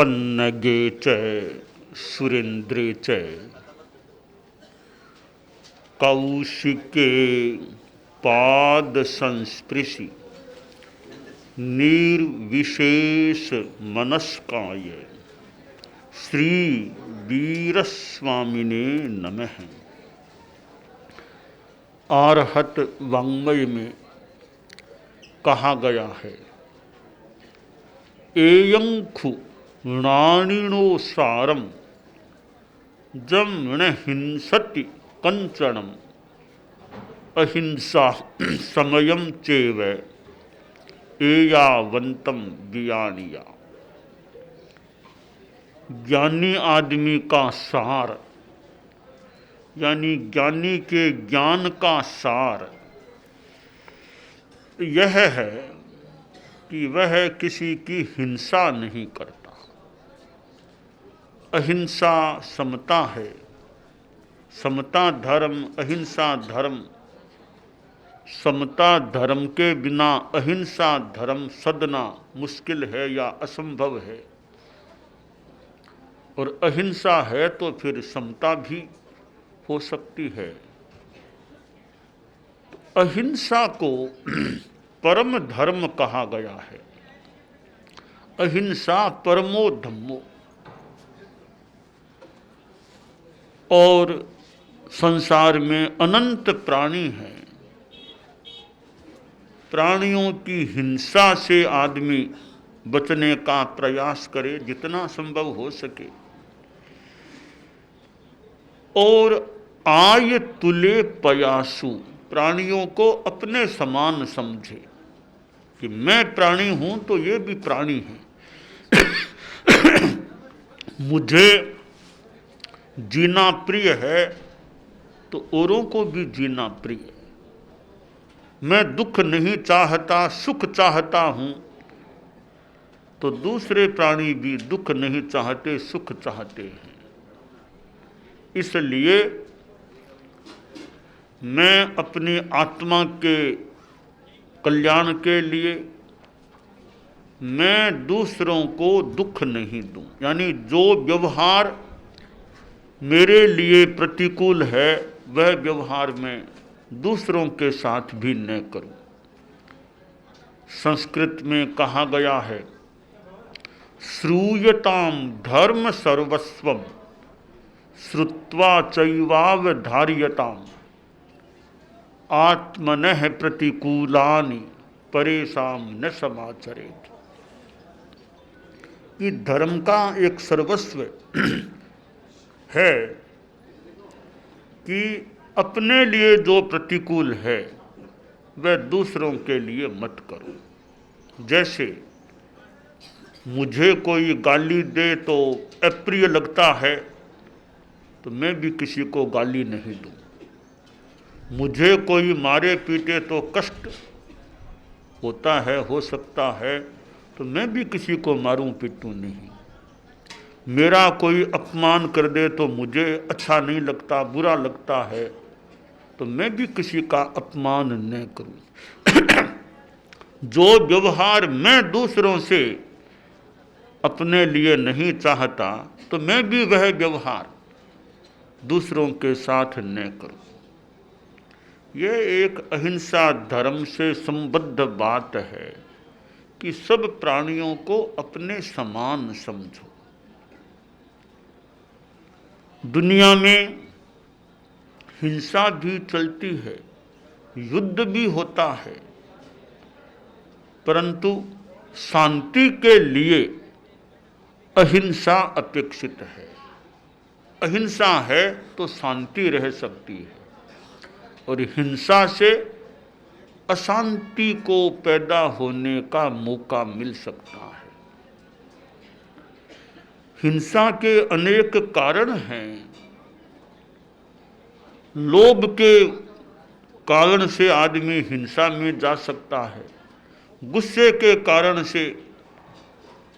पन्नगे च सुरेंद्रे च कौशिके पाद संस्पृशि निर्विशेष मनस्काय श्री वीरस्वामिने नमः। आरहत वाङ्मय में कहा गया है, एयंखु नाणिनो सारम जम न हिंसति कंचनम अहिंसा समयम चेव एयावंतम वियानिया। ज्ञानी आदमी का सार यानी ज्ञानी के ज्ञान का सार यह है कि वह किसी की हिंसा नहीं करता। अहिंसा समता है, समता धर्म, अहिंसा धर्म। समता धर्म के बिना अहिंसा धर्म सदना मुश्किल है या असंभव है, और अहिंसा है तो फिर समता भी हो सकती है। तो अहिंसा को परम धर्म कहा गया है। अहिंसा परमो धम्मो। और संसार में अनंत प्राणी हैं। प्राणियों की हिंसा से आदमी बचने का प्रयास करे जितना संभव हो सके, और आय तुले पयासु, प्राणियों को अपने समान समझे कि मैं प्राणी हूं तो ये भी प्राणी है। मुझे जीना प्रिय है तो औरों को भी जीना प्रिय है। मैं दुख नहीं चाहता, सुख चाहता हूं तो दूसरे प्राणी भी दुख नहीं चाहते, सुख चाहते हैं। इसलिए मैं अपनी आत्मा के कल्याण के लिए मैं दूसरों को दुख नहीं दूं, यानी जो व्यवहार मेरे लिए प्रतिकूल है वह व्यवहार मैं दूसरों के साथ भी न करूं। संस्कृत में कहा गया है, श्रूयताम धर्म सर्वस्वम श्रुत्वा चैवावधार्यताम आत्मनः प्रतिकूलानि परेशान न समाचरेत। ये धर्म का एक सर्वस्व है कि अपने लिए जो प्रतिकूल है वह दूसरों के लिए मत करो। जैसे मुझे कोई गाली दे तो अप्रिय लगता है तो मैं भी किसी को गाली नहीं दूं। मुझे कोई मारे पीटे तो कष्ट होता है, हो सकता है, तो मैं भी किसी को मारूं पीटूं नहीं। मेरा कोई अपमान कर दे तो मुझे अच्छा नहीं लगता, बुरा लगता है, तो मैं भी किसी का अपमान न करूं। जो व्यवहार मैं दूसरों से अपने लिए नहीं चाहता तो मैं भी वह व्यवहार दूसरों के साथ न करूं। यह एक अहिंसा धर्म से संबद्ध बात है कि सब प्राणियों को अपने समान समझो। दुनिया में हिंसा भी चलती है, युद्ध भी होता है, परंतु शांति के लिए अहिंसा अपेक्षित है। अहिंसा है तो शांति रह सकती है, और हिंसा से अशांति को पैदा होने का मौका मिल सकता है। हिंसा के अनेक कारण हैं। लोभ के कारण से आदमी हिंसा में जा सकता है, गुस्से के कारण से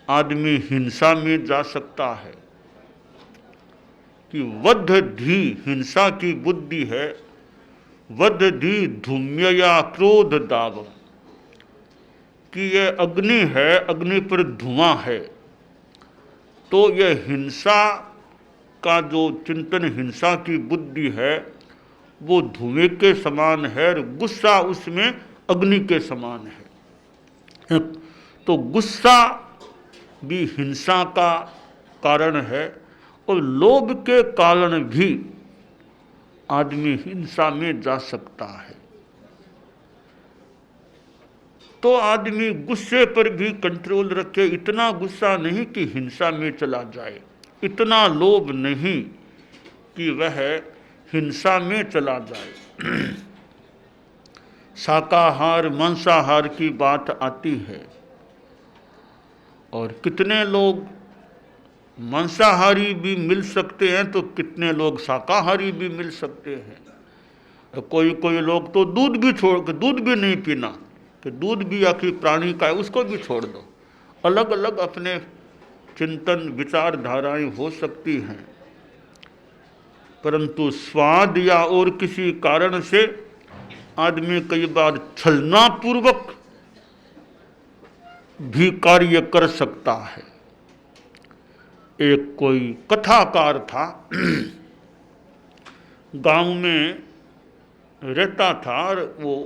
आदमी हिंसा में जा सकता है। कि वधधि हिंसा की बुद्धि है, वधधि धूम्यया क्रोध दावम, कि यह अग्नि है, अग्नि पर धुआं है, तो यह हिंसा का जो चिंतन, हिंसा की बुद्धि है, वो धुएं के समान है और गुस्सा उसमें अग्नि के समान है। तो गुस्सा भी हिंसा का कारण है और लोभ के कारण भी आदमी हिंसा में जा सकता है। तो आदमी गुस्से पर भी कंट्रोल रखे, इतना गुस्सा नहीं कि हिंसा में चला जाए, इतना लोभ नहीं कि वह हिंसा में चला जाए। शाकाहार मांसाहार की बात आती है और कितने लोग मांसाहारी भी मिल सकते हैं तो कितने लोग शाकाहारी भी मिल सकते हैं। कोई कोई लोग तो दूध भी छोड़ के, दूध भी नहीं पीना, कि दूध भी आखिर प्राणी का है, उसको भी छोड़ दो। अलग अलग अपने चिंतन विचारधाराएं हो सकती हैं, परंतु स्वाद या और किसी कारण से आदमी कई बार छलनापूर्वक भी कार्य कर सकता है। एक कोई कथाकार था, गांव में रहता था और वो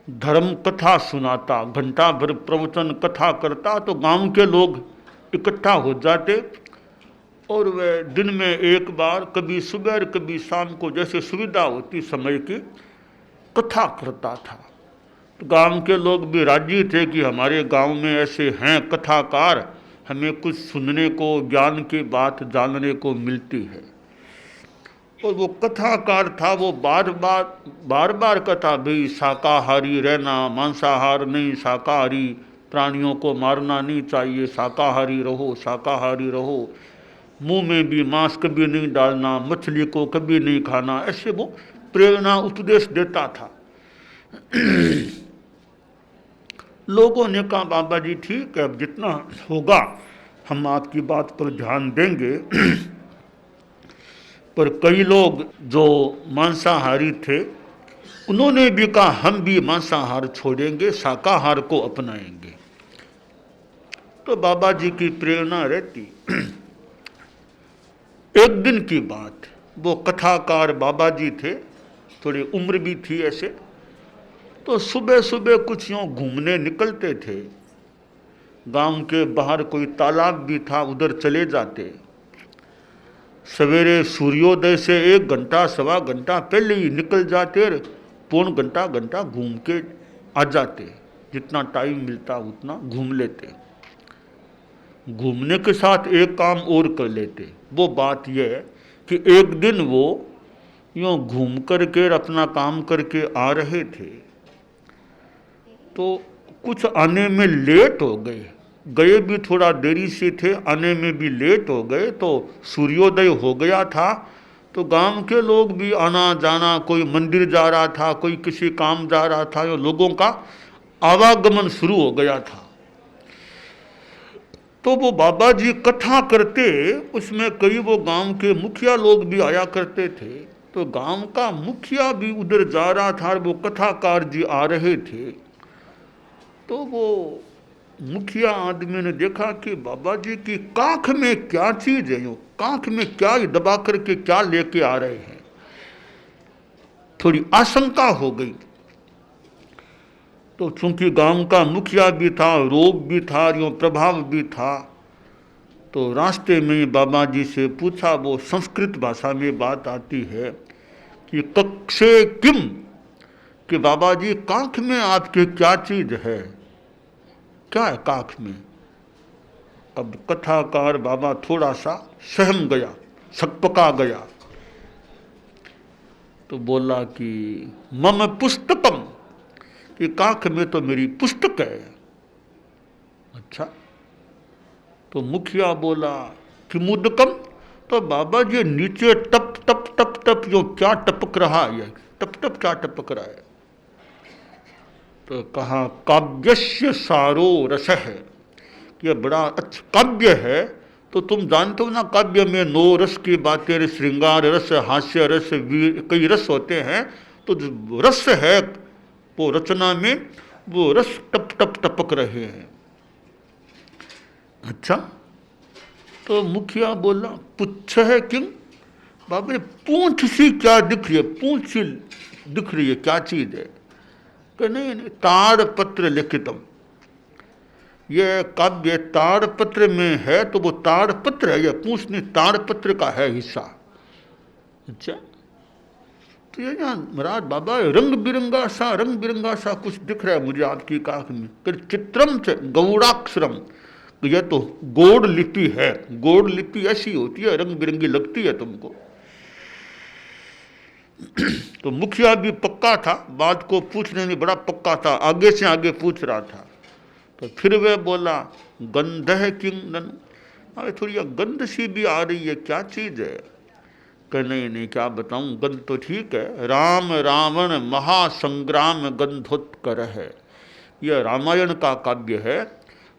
धर्म कथा सुनाता, घंटा भर प्रवचन कथा करता, तो गांव के लोग इकट्ठा हो जाते और वह दिन में एक बार, कभी सुबह और कभी शाम को, जैसे सुविधा होती समय की, कथा करता था। तो गांव के लोग भी राजी थे कि हमारे गांव में ऐसे हैं कथाकार, हमें कुछ सुनने को, ज्ञान की बात जानने को मिलती है। और वो कथाकार था, वो बार बार कथा, भाई शाकाहारी रहना, मांसाहार नहीं, शाकाहारी, प्राणियों को मारना नहीं चाहिए, शाकाहारी रहो, शाकाहारी रहो, मुंह में भी मांस कभी नहीं डालना, मछली को कभी नहीं खाना, ऐसे वो प्रेरणा उपदेश देता था। लोगों ने कहा बाबा जी ठीक है, अब जितना होगा हम आपकी बात पर ध्यान देंगे। पर कई लोग जो मांसाहारी थे उन्होंने भी कहा हम भी मांसाहार छोड़ेंगे, शाकाहार को अपनाएंगे। तो बाबा जी की प्रेरणा रहती। एक दिन की बात, वो कथाकार बाबा जी थे, थोड़ी उम्र भी थी ऐसे, तो सुबह सुबह कुछ यूँ घूमने निकलते थे। गांव के बाहर कोई तालाब भी था, उधर चले जाते। सवेरे सूर्योदय से 1 घंटा सवा घंटा पहले ही निकल जाते, पौन घंटा घूम के आ जाते। जितना टाइम मिलता उतना घूम लेते। घूमने के साथ एक काम और कर लेते। वो बात यह है कि एक दिन वो यूँ घूम करके अपना काम करके आ रहे थे, तो कुछ आने में लेट हो गए भी थोड़ा देरी से थे, आने में भी लेट हो गए। तो सूर्योदय हो गया था, तो गांव के लोग भी आना जाना, कोई मंदिर जा रहा था, कोई किसी काम जा रहा था, लोगों का आवागमन शुरू हो गया था। तो वो बाबा जी कथा करते, उसमें कई वो गांव के मुखिया लोग भी आया करते थे। तो गांव का मुखिया भी उधर जा रहा था और वो कथाकार जी आ रहे थे। तो वो मुखिया आदमी ने देखा कि बाबा जी की काख में क्या चीज है, काख में क्या दबा करके क्या लेके आ रहे हैं। थोड़ी आशंका हो गई। तो चूंकि गांव का मुखिया भी था, रोब भी था, यो प्रभाव भी था, तो रास्ते में बाबा जी से पूछा। वो संस्कृत भाषा में बात आती है कि कक्षे किम, कि बाबा जी काख में आपके क्या चीज है, क्या है काख में। अब कथाकार बाबा थोड़ा सा सहम गया, छकपका गया, तो बोला कि मम पुस्तकम, कि काख में तो मेरी पुस्तक है। अच्छा, तो मुखिया बोला कि मुदकम, तो बाबा जी नीचे टप टप टप टप जो क्या टपक रहा है, टप टप क्या टपक रहा है। तो कहा काव्यस्य सारो रस है, यह बड़ा अच्छा काव्य है। तो तुम जानते हो ना काव्य में 9 रस की बातें, श्रृंगार रस, हास्य रस, वीर, कई रस होते हैं। तो रस है वो रचना में, वो रस टप टप टपक रहे हैं। अच्छा, तो मुखिया बोला पुच्छ है क्यों? बाबा पूंछ सी क्या दिख रही है, पूंछ सी दिख रही है, क्या चीज है? कि नहीं नहीं, ताड़पत्र लिखितम, ये काव्य ताड़पत्र में है, तो वो ताड़पत्र है, ये पूंछ नहीं, ताड़पत्र का है हिस्सा। अच्छा, तो ये यहाँ महाराज बाबा रंग बिरंगा सा कुछ दिख रहा है मुझे आपकी काख में। फिर चित्रम च गौड़ाक्षरम, यह तो गोड़ लिपि है, गोड़ लिपि ऐसी होती है, रंग बिरंगी लगती है तुमको। तो मुखिया भी पक्का था, बात को पूछने में बड़ा पक्का था, आगे से आगे पूछ रहा था। तो फिर वह बोला गंध है किंग नन, अरे थोड़ी गंध सी भी आ रही है, क्या चीज है? कि नहीं नहीं, क्या बताऊं, गंध तो ठीक है, राम रावण महासंग्राम गंधोत्कर है। यह रामायण का काव्य है।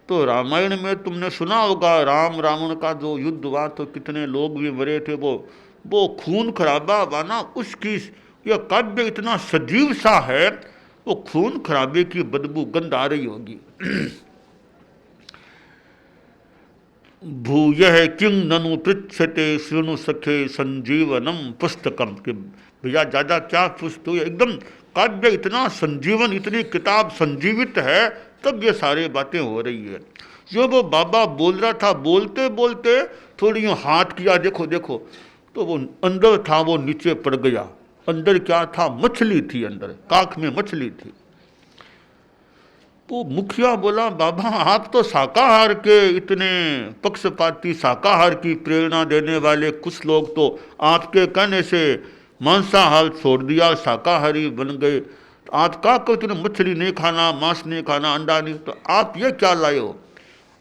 तो रामायण में तुमने सुना होगा, राम रावण का जो युद्ध हुआ तो कितने लोग भी मरे थे, वो खून खराबा हुआ ना, उसकी यह काव्य इतना सजीव सा है, वो खून खराबे की बदबू गंध आ रही होगी। भूयः किं ननु पृच्छते शृणु सखे संजीवनम पुस्तकम, कि भैया ज्यादा क्या पूछते हो, एकदम काव्य इतना संजीवन, इतनी किताब संजीवित है, तब ये सारी बातें हो रही है। जो वो बाबा बोल रहा था, बोलते बोलते थोड़ी हाथ किया, देखो देखो, तो वो अंदर था, वो नीचे पड़ गया। अंदर क्या था? मछली थी, अंदर काख में मछली थी। तो मुखिया बोला बाबा आप तो शाकाहार के इतने पक्षपाती, शाकाहार की प्रेरणा देने वाले, कुछ लोग तो आपके कहने से मांसाहार छोड़ दिया, शाकाहारी बन गए। आप क्या कहते हो मछली नहीं खाना, मांस नहीं खाना, अंडा नहीं, तो आप ये क्या लाए हो,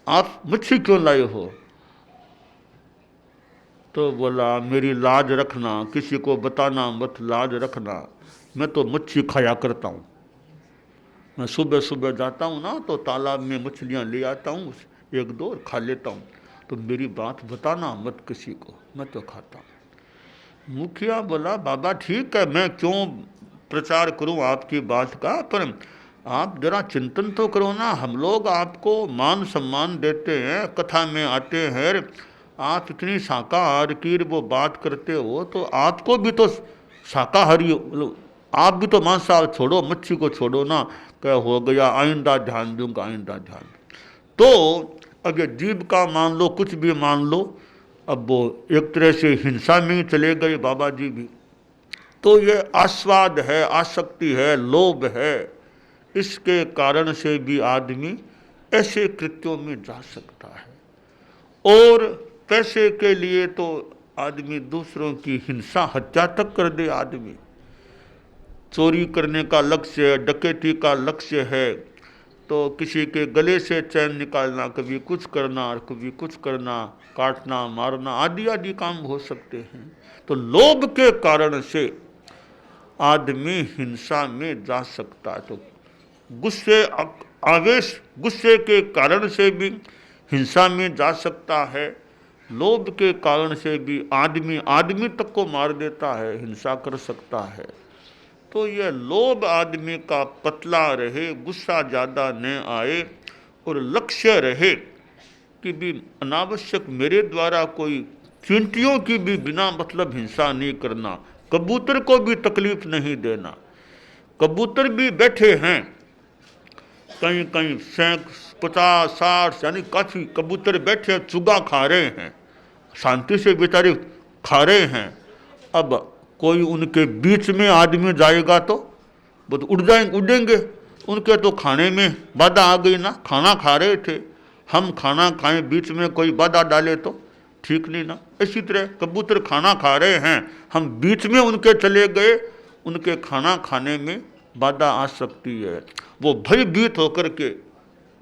आप मच्छी क्यों लाए हो? तो बोला मेरी लाज रखना, किसी को बताना मत, लाज रखना, मैं तो मच्छी खाया करता हूँ। मैं सुबह सुबह जाता हूँ ना, तो तालाब में मछलियाँ ले आता हूँ, एक दो खा लेता हूँ, तो मेरी बात बताना मत किसी को, मैं तो खाता हूँ। मुखिया बोला बाबा ठीक है, मैं क्यों प्रचार करूँ आपकी बात का, पर आप जरा चिंतन तो करो ना, हम लोग आपको मान सम्मान देते हैं, कथा में आते हैं, आप इतनी शाकाहार की वो बात करते हो, तो आपको भी तो शाकाहारी, आप भी तो मांसाहार छोड़ो, मच्छी को छोड़ो ना। क्या हो गया, आइंदा ध्यान दूंगा, आइंदा ध्यान। तो अगर जीव का मान लो, कुछ भी मान लो, अब वो एक तरह से हिंसा में ही चले गए बाबा जी भी। तो ये आस्वाद है, आसक्ति है, लोभ है, इसके कारण से भी आदमी ऐसे कृत्यों में जा सकता है। और पैसे के लिए तो आदमी दूसरों की हिंसा, हत्या तक कर दे आदमी। चोरी करने का लक्ष्य, डकैती का लक्ष्य है, तो किसी के गले से चैन निकालना, कभी कुछ करना और कभी कुछ करना, काटना मारना आदि आदि काम हो सकते हैं। तो लोभ के कारण से आदमी हिंसा में जा सकता है। तो गुस्से, आवेश, गुस्से के कारण से भी हिंसा में जा सकता है। लोभ के कारण से भी आदमी तक को मार देता है, हिंसा कर सकता है। तो यह लोभ आदमी का पतला रहे, गुस्सा ज़्यादा न आए, और लक्ष्य रहे कि भी अनावश्यक मेरे द्वारा कोई चींटियों की भी बिना मतलब हिंसा नहीं करना, कबूतर को भी तकलीफ नहीं देना। कबूतर भी बैठे हैं कहीं कहीं 50, 60, यानी काफ़ी कबूतर बैठे चुगा खा रहे हैं, शांति से बेचारे खा रहे हैं। अब कोई उनके बीच में आदमी जाएगा तो वो तो उड़ेंगे, उनके तो खाने में बाधा आ गई ना, खाना खा रहे थे, हम खाना खाएं बीच में कोई बाधा डाले तो ठीक नहीं ना। इसी तरह कबूतर खाना खा रहे हैं, हम बीच में उनके चले गए, उनके खाना खाने में बाधा आ सकती है। वो भयभीत होकर के,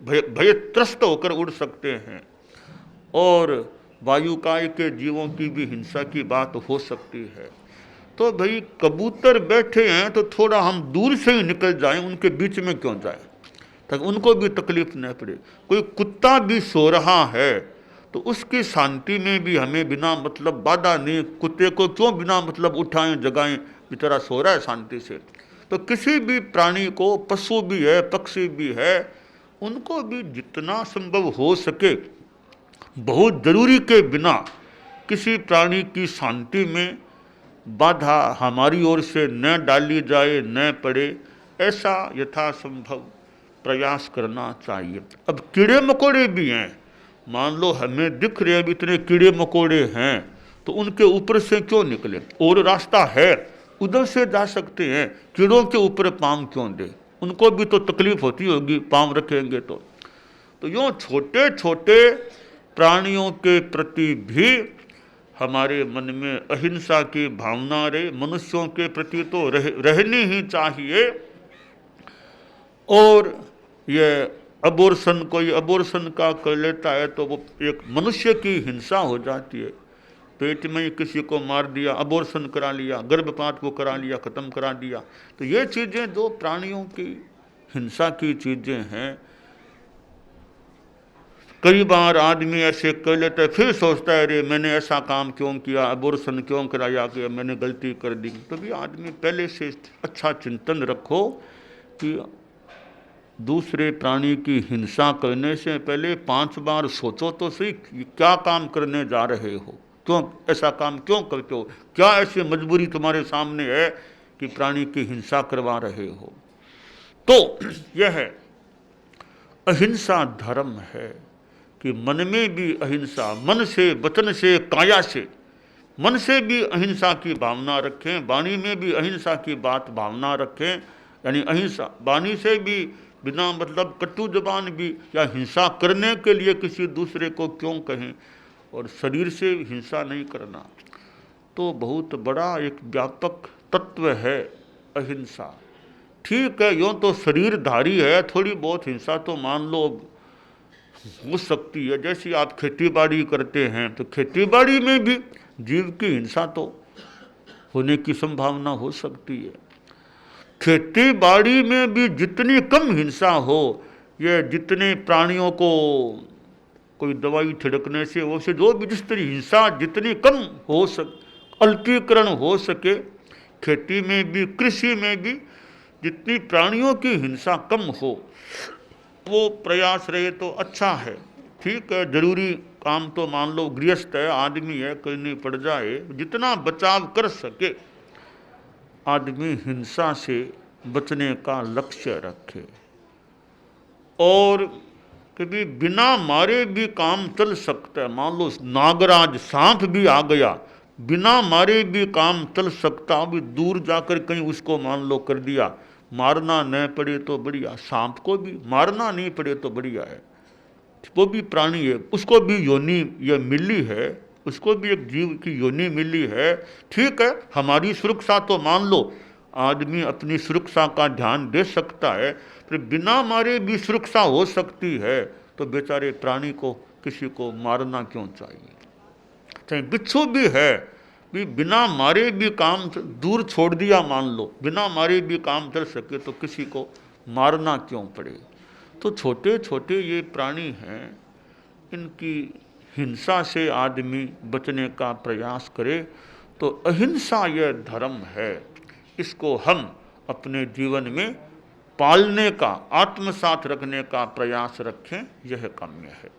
भय त्रस्त होकर उड़ सकते हैं। और वायुकाय के जीवों की भी हिंसा की बात हो सकती है। तो भाई कबूतर बैठे हैं तो थोड़ा हम दूर से ही निकल जाएं, उनके बीच में क्यों जाएं, ताकि उनको भी तकलीफ न पड़े। कोई कुत्ता भी सो रहा है तो उसकी शांति में भी हमें बिना मतलब बाधा नहीं, कुत्ते को क्यों बिना मतलब उठाएं जगाएं, बेचारा सो रहा है शांति से। तो किसी भी प्राणी को, पशु भी है, पक्षी भी है, उनको भी जितना संभव हो सके बहुत जरूरी के बिना किसी प्राणी की शांति में बाधा हमारी ओर से न डाली जाए, न पड़े, ऐसा यथासंभव प्रयास करना चाहिए। अब कीड़े मकोड़े भी हैं, मान लो हमें दिख रहे अब इतने कीड़े मकोड़े हैं, तो उनके ऊपर से क्यों निकले? और रास्ता है, उधर से जा सकते हैं, कीड़ों के ऊपर पाँव क्यों दे? उनको भी तो तकलीफ होती होगी पाँव रखेंगे तो यूँ छोटे छोटे प्राणियों के प्रति भी हमारे मन में अहिंसा की भावना रहे। मनुष्यों के प्रति तो रहनी ही चाहिए। और ये अबॉर्शन, कोई अबॉर्शन का कर लेता है तो वो एक मनुष्य की हिंसा हो जाती है। पेट में ही किसी को मार दिया, अबॉर्शन करा लिया, गर्भपात को करा लिया, ख़त्म करा दिया। तो ये चीज़ें जो प्राणियों की हिंसा की चीज़ें हैं, कई बार आदमी ऐसे कर लेता है, फिर सोचता है अरे मैंने ऐसा काम क्यों किया, अबॉर्शन क्यों कराया, कि मैंने गलती कर दी। तो भी आदमी पहले से अच्छा चिंतन रखो कि दूसरे प्राणी की हिंसा करने से पहले 5 बार सोचो तो सही, क्या काम करने जा रहे हो, क्यों ऐसा काम क्यों करते हो, क्या ऐसी मजबूरी तुम्हारे सामने है कि प्राणी की हिंसा करवा रहे हो। तो यह अहिंसा धर्म है कि मन में भी अहिंसा, मन से, वचन से, काया से, मन से भी अहिंसा की भावना रखें, वाणी में भी अहिंसा की बात भावना रखें। यानी अहिंसा वाणी से भी बिना मतलब कटु जबान भी, या हिंसा करने के लिए किसी दूसरे को क्यों कहें, और शरीर से हिंसा नहीं करना। तो बहुत बड़ा एक व्यापक तत्व है अहिंसा। ठीक है, यूँ तो शरीरधारी है, थोड़ी बहुत हिंसा तो मान लो हो सकती है। जैसे आप खेती बाड़ी करते हैं तो खेती बाड़ी में भी जीव की हिंसा तो होने की संभावना हो सकती है। खेती बाड़ी में भी जितनी कम हिंसा हो, ये जितने प्राणियों को कोई दवाई छिड़कने से वो से जो भी जिस तरह हिंसा जितनी कम हो अल्पीकरण हो सके, खेती में भी, कृषि में भी जितनी प्राणियों की हिंसा कम हो वो प्रयास रहे तो अच्छा है। ठीक है, जरूरी काम तो मान लो गृहस्थ है, आदमी है, करनी पड़ जाए, जितना बचाव कर सके आदमी हिंसा से बचने का लक्ष्य रखे। और कभी बिना मारे भी काम चल सकता है। मान लो नागराज सांप भी आ गया, बिना मारे भी काम चल सकता। अभी दूर जाकर कहीं उसको मान लो कर दिया, मारना न पड़े तो बढ़िया। सांप को भी मारना नहीं पड़े तो बढ़िया है, वो भी प्राणी है, उसको भी योनि ये मिली है, उसको भी एक जीव की योनि मिली है। ठीक है, हमारी सुरक्षा तो मान लो आदमी अपनी सुरक्षा का ध्यान दे सकता है, पर बिना मारे भी सुरक्षा हो सकती है, तो बेचारे प्राणी को किसी को मारना क्यों चाहिए। चाहे बिच्छू भी है, भी बिना मारे भी काम दूर छोड़ दिया, मान लो बिना मारे भी काम चल सके, तो किसी को मारना क्यों पड़े। तो छोटे छोटे ये प्राणी हैं, इनकी हिंसा से आदमी बचने का प्रयास करे। तो अहिंसा यह धर्म है, इसको हम अपने जीवन में पालने का, आत्मसात रखने का प्रयास रखें, यह काम्य है।